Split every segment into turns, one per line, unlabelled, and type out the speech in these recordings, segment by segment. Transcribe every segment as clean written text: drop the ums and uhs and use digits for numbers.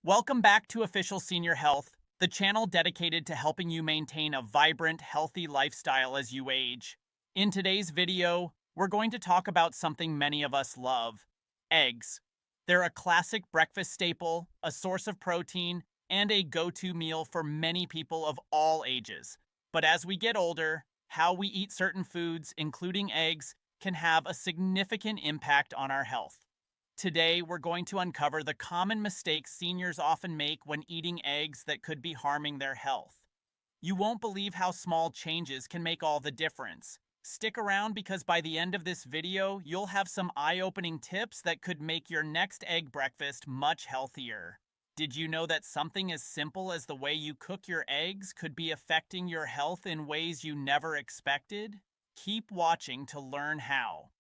Welcome back to Official Senior Health, the channel dedicated to helping you maintain a vibrant, healthy lifestyle as you age. In today's video, we're going to talk about something many of us love: eggs. They're a classic breakfast staple, a source of protein, and a go-to meal for many people of all ages. But as we get older, how we eat certain foods, including eggs, can have a significant impact on our health. Today, we're going to uncover the common mistakes seniors often make when eating eggs that could be harming their health. You won't believe how small changes can make all the difference. Stick around because by the end of this video, you'll have some eye-opening tips that could make your next egg breakfast much healthier. Did you know that something as simple as the way you cook your eggs could be affecting your health in ways you never expected? Keep watching to learn how.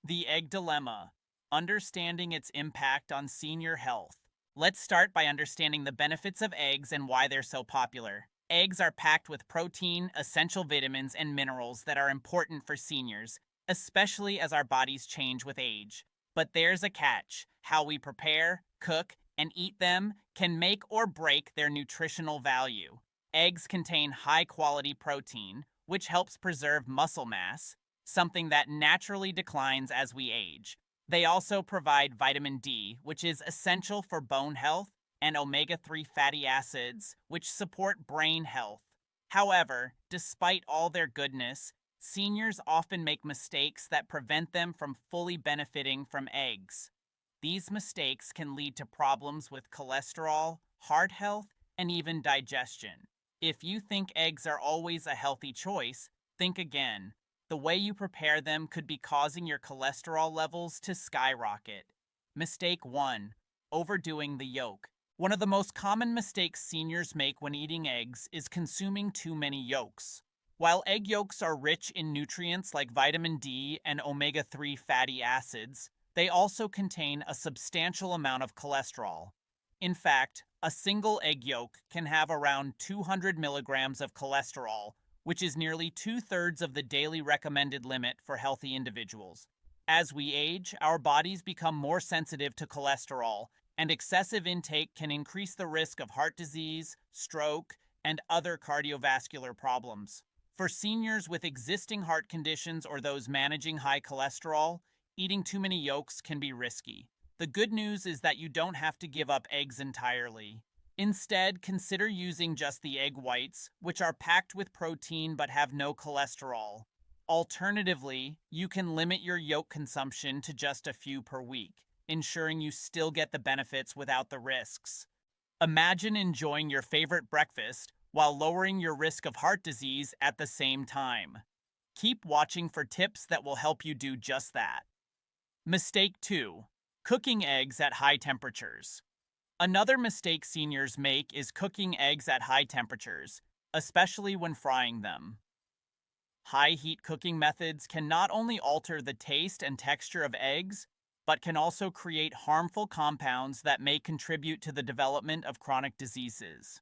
The egg dilemma: understanding its impact on senior health. Let's start by understanding the benefits of eggs and why they're so popular. Eggs are packed with protein, essential vitamins, and minerals that are important for seniors, especially as our bodies change with age. But there's a catch: how we prepare, cook, and eat them can make or break their nutritional value. Eggs contain high-quality protein, which helps preserve muscle mass, something that naturally declines as we age. They also provide vitamin D, which is essential for bone health, and omega-3 fatty acids, which support brain health. However, despite all their goodness, seniors often make mistakes that prevent them from fully benefiting from eggs. These mistakes can lead to problems with cholesterol, heart health, and even digestion. If you think eggs are always a healthy choice, think again. The way you prepare them could be causing your cholesterol levels to skyrocket. Mistake 1. Overdoing the yolk. One of the most common mistakes seniors make when eating eggs is consuming too many yolks. While egg yolks are rich in nutrients like vitamin D and omega-3 fatty acids, they also contain a substantial amount of cholesterol. In fact, a single egg yolk can have around 200 milligrams of cholesterol, which is nearly two-thirds of the daily recommended limit for healthy individuals. As we age, our bodies become more sensitive to cholesterol, and excessive intake can increase the risk of heart disease, stroke, and other cardiovascular problems. For seniors with existing heart conditions or those managing high cholesterol, eating too many yolks can be risky. The good news is that you don't have to give up eggs entirely. Instead, consider using just the egg whites, which are packed with protein but have no cholesterol. Alternatively, you can limit your yolk consumption to just a few per week, ensuring you still get the benefits without the risks. Imagine enjoying your favorite breakfast while lowering your risk of heart disease at the same time. Keep watching for tips that will help you do just that. Mistake 2. Cooking eggs at high temperatures. Another mistake seniors make is cooking eggs at high temperatures, especially when frying them. High-heat cooking methods can not only alter the taste and texture of eggs, but can also create harmful compounds that may contribute to the development of chronic diseases.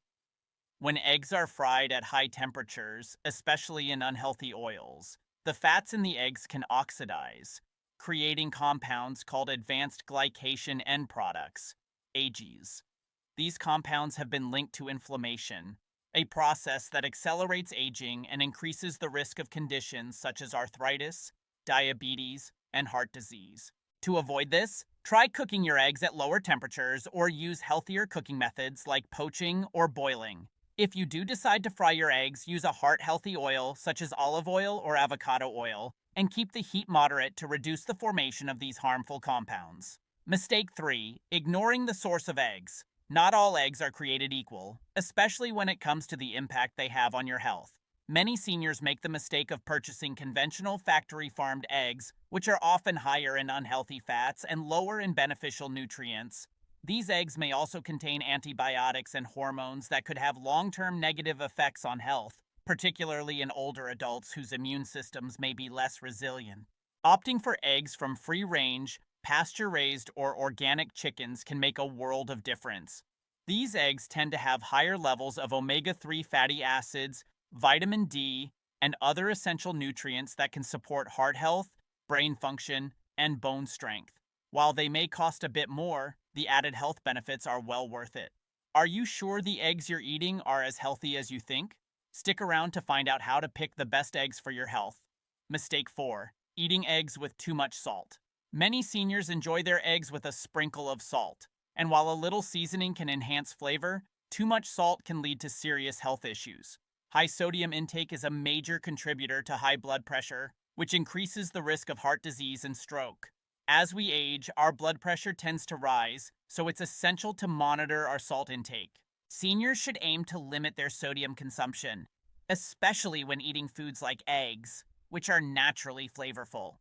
When eggs are fried at high temperatures, especially in unhealthy oils, the fats in the eggs can oxidize, creating compounds called advanced glycation end products, AGEs. These compounds have been linked to inflammation, a process that accelerates aging and increases the risk of conditions such as arthritis, diabetes, and heart disease. To avoid this, try cooking your eggs at lower temperatures or use healthier cooking methods like poaching or boiling. If you do decide to fry your eggs, use a heart-healthy oil such as olive oil or avocado oil, and keep the heat moderate to reduce the formation of these harmful compounds. Mistake 3. Ignoring the source of eggs. Not all eggs are created equal, especially when it comes to the impact they have on your health. Many seniors make the mistake of purchasing conventional factory-farmed eggs, which are often higher in unhealthy fats and lower in beneficial nutrients. These eggs may also contain antibiotics and hormones that could have long-term negative effects on health, particularly in older adults whose immune systems may be less resilient. Opting for eggs from free-range, pasture-raised, or organic chickens can make a world of difference. These eggs tend to have higher levels of omega-3 fatty acids, vitamin D, and other essential nutrients that can support heart health, brain function, and bone strength. While they may cost a bit more, The added health benefits are well worth it. Are you sure the eggs you're eating are as healthy as you think? Stick around to find out how to pick the best eggs for your health. Mistake 4. Eating eggs with too much salt. Many seniors enjoy their eggs with a sprinkle of salt, and while a little seasoning can enhance flavor, too much salt can lead to serious health issues. High sodium intake is a major contributor to high blood pressure, which increases the risk of heart disease and stroke. As we age, our blood pressure tends to rise, so it's essential to monitor our salt intake. Seniors should aim to limit their sodium consumption, especially when eating foods like eggs, which are naturally flavorful.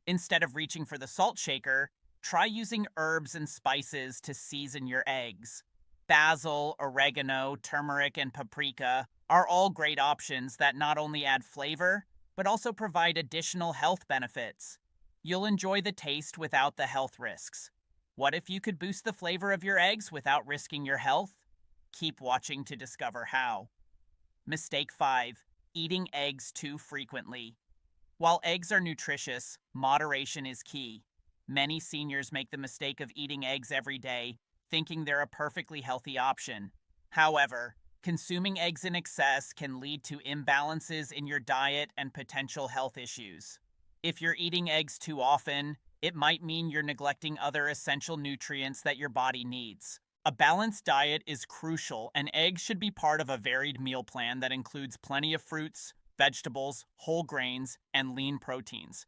Instead of reaching for the salt shaker, try using herbs and spices to season your eggs. Basil, oregano, turmeric, and paprika are all great options that not only add flavor, but also provide additional health benefits. You'll enjoy the taste without the health risks. What if you could boost the flavor of your eggs without risking your health? Keep watching to discover how. Mistake 5. Eating eggs too frequently. While eggs are nutritious, moderation is key. Many seniors make the mistake of eating eggs every day, thinking they're a perfectly healthy option. However, consuming eggs in excess can lead to imbalances in your diet and potential health issues. If you're eating eggs too often, it might mean you're neglecting other essential nutrients that your body needs. A balanced diet is crucial, and eggs should be part of a varied meal plan that includes plenty of fruits, vegetables, whole grains, and lean proteins.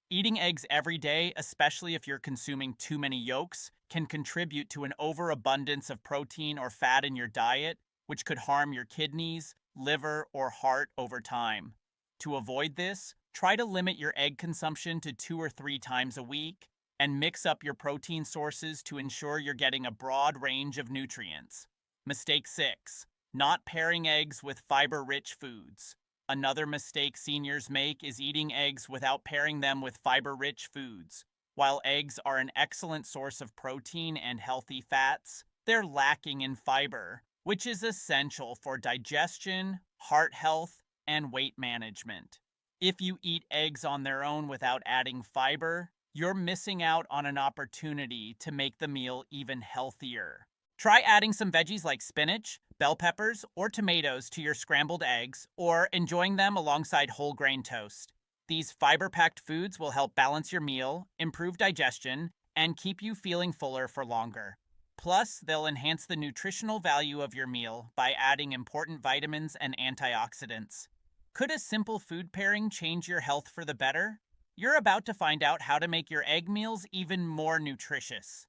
Eating eggs every day, especially if you're consuming too many yolks, can contribute to an overabundance of protein or fat in your diet, which could harm your kidneys, liver, or heart over time. To avoid this, try to limit your egg consumption to 2 or 3 times a week, and mix up your protein sources to ensure you're getting a broad range of nutrients. Mistake 6. Not pairing eggs with fiber-rich foods. Another mistake seniors make is eating eggs without pairing them with fiber-rich foods. While eggs are an excellent source of protein and healthy fats, they're lacking in fiber, which is essential for digestion, heart health, and weight management. If you eat eggs on their own without adding fiber, you're missing out on an opportunity to make the meal even healthier. Try adding some veggies like spinach, bell peppers, or tomatoes to your scrambled eggs, or enjoying them alongside whole grain toast. These fiber-packed foods will help balance your meal, improve digestion, and keep you feeling fuller for longer. Plus, they'll enhance the nutritional value of your meal by adding important vitamins and antioxidants. Could a simple food pairing change your health for the better? You're about to find out how to make your egg meals even more nutritious.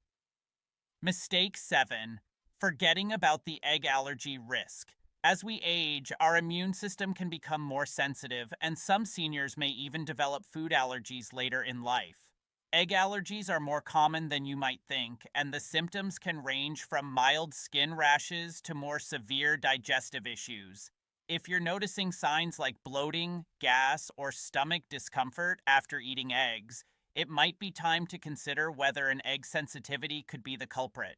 Mistake 7. Forgetting about the egg allergy risk. As we age, our immune system can become more sensitive, and some seniors may even develop food allergies later in life. Egg allergies are more common than you might think, and the symptoms can range from mild skin rashes to more severe digestive issues. If you're noticing signs like bloating, gas, or stomach discomfort after eating eggs, it might be time to consider whether an egg sensitivity could be the culprit.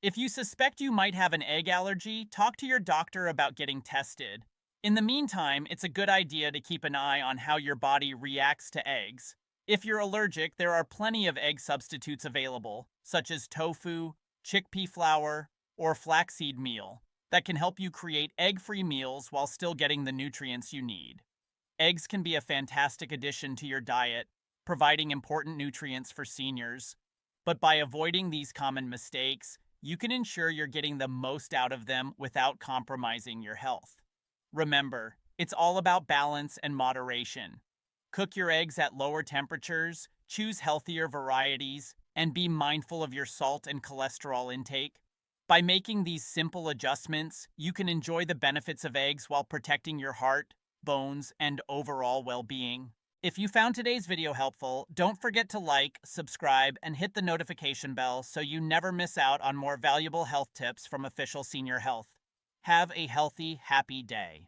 If you suspect you might have an egg allergy, talk to your doctor about getting tested. In the meantime, it's a good idea to keep an eye on how your body reacts to eggs. If you're allergic, there are plenty of egg substitutes available, such as tofu, chickpea flour, or flaxseed meal, that can help you create egg-free meals while still getting the nutrients you need. Eggs can be a fantastic addition to your diet, providing important nutrients for seniors. But by avoiding these common mistakes, you can ensure you're getting the most out of them without compromising your health. Remember, it's all about balance and moderation. Cook your eggs at lower temperatures, choose healthier varieties, and be mindful of your salt and cholesterol intake. By making these simple adjustments, you can enjoy the benefits of eggs while protecting your heart, bones, and overall well-being. If you found today's video helpful, don't forget to like, subscribe, and hit the notification bell so you never miss out on more valuable health tips from Official Senior Health. Have a healthy, happy day.